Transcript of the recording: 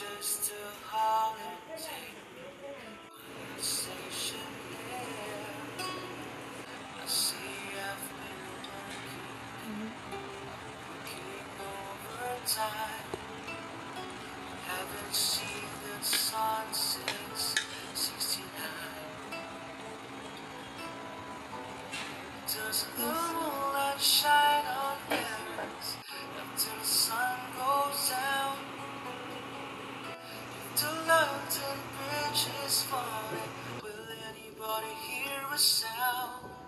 just a holiday station there. I see I've been working overtime. Haven't seen the sun since '69. Does the moonlight shine on Paris after the sun goes down? If the London Bridge is falling, will anybody hear a sound?